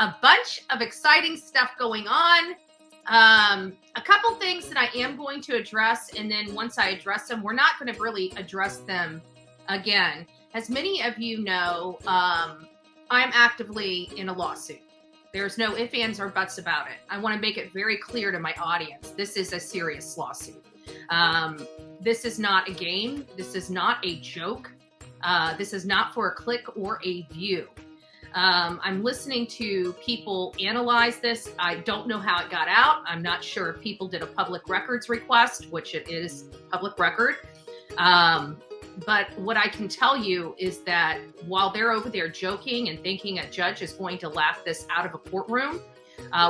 a bunch of exciting stuff going on. A couple things that I am going to address, and then once I address them, we're not going to really address them again. As many of you know, I'm actively in a lawsuit. There's no ifs, ands, or buts about it. I want to make it very clear to my audience. This is a serious lawsuit. This is not a game. This is not a joke. This is not for a click or a view. I'm listening to people analyze this. I don't know how it got out. I'm not sure if people did a public records request, which it is public record. But what I can tell you is that while they're over there joking and thinking a judge is going to laugh this out of a courtroom,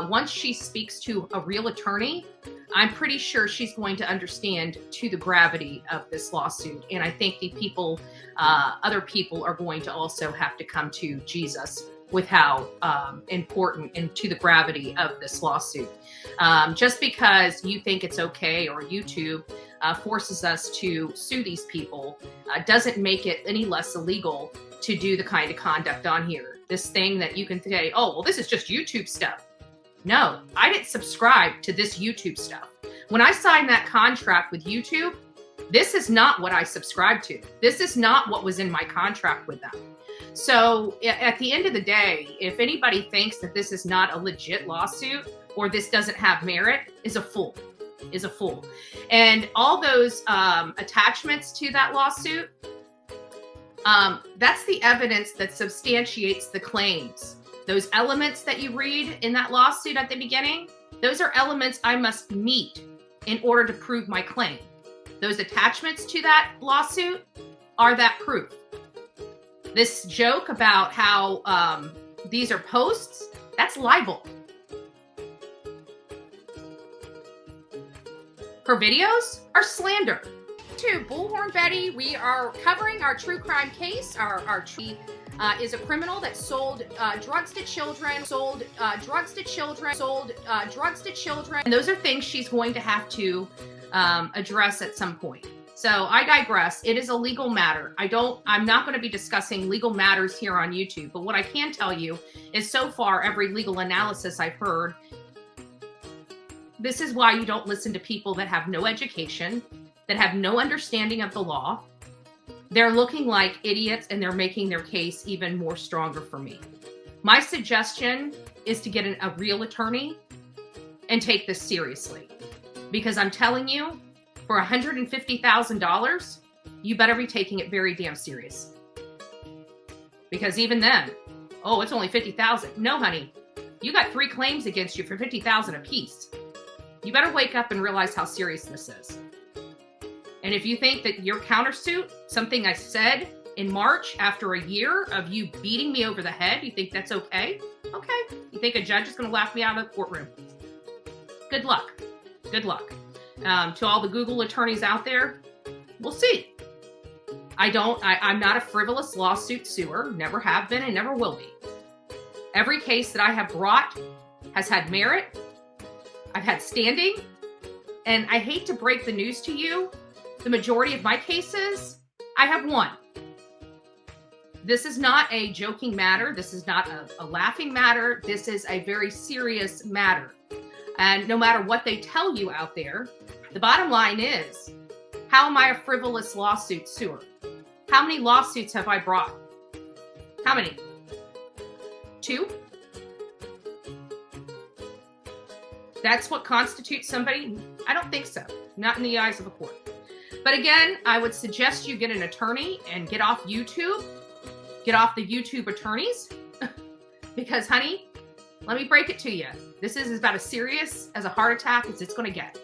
once she speaks to a real attorney, I'm pretty sure she's going to understand to the gravity of this lawsuit. And I think the people, other people are going to also have to come to Jesus with how important and to the gravity of this lawsuit. Just because you think it's okay or YouTube forces us to sue these people doesn't make it any less illegal to do the kind of conduct on here. This thing that you can say, oh, well, this is just YouTube stuff. No, I didn't subscribe to this YouTube stuff. When I signed that contract with YouTube, this is not what I subscribed to. This is not what was in my contract with them. So at the end of the day, if anybody thinks that this is not a legit lawsuit or this doesn't have merit, is a fool. And all those attachments to that lawsuit, that's the evidence that substantiates the claims. Those elements that you read in that lawsuit at the beginning, those are elements I must meet in order to prove my claim. Those attachments to that lawsuit are that proof. This joke about how these are posts, that's libel. Her videos are slander. To Bullhorn Betty, we are covering our true crime case. Our is a criminal that sold drugs to children, And those are things she's going to have to address at some point. So I digress. It is a legal matter. I'm not going to be discussing legal matters here on YouTube, but what I can tell you is so far every legal analysis I've heard, this is why you don't listen to people that have no education, that have no understanding of the law. They're looking like idiots and they're making their case even more stronger for me. My suggestion is to get a real attorney and take this seriously. Because I'm telling you, for $150,000, you better be taking it very damn serious. Because even then, oh, it's only $50,000. No, honey, you got 3 claims against you for $50,000 apiece. You better wake up and realize how serious this is. And if you think that your countersuit, something I said in March after a year of you beating me over the head, you think that's okay? Okay. You think a judge is going to laugh me out of the courtroom? Good luck. Good luck. To all the Google attorneys out there, we'll see. I'm not a frivolous lawsuit suer, never have been and never will be. Every case that I have brought has had merit. I've had standing. And I hate to break the news to you, the majority of my cases, I have won. This is not a joking matter. This is not a laughing matter. This is a very serious matter. And no matter what they tell you out there, the bottom line is, how am I a frivolous lawsuit suer? How many lawsuits have I brought? How many? 2? That's what constitutes somebody? I don't think so. Not in the eyes of a court. But again, I would suggest you get an attorney and get off YouTube. Get off the YouTube attorneys. Because, honey, let me break it to you. This is about as serious as a heart attack as it's going to get.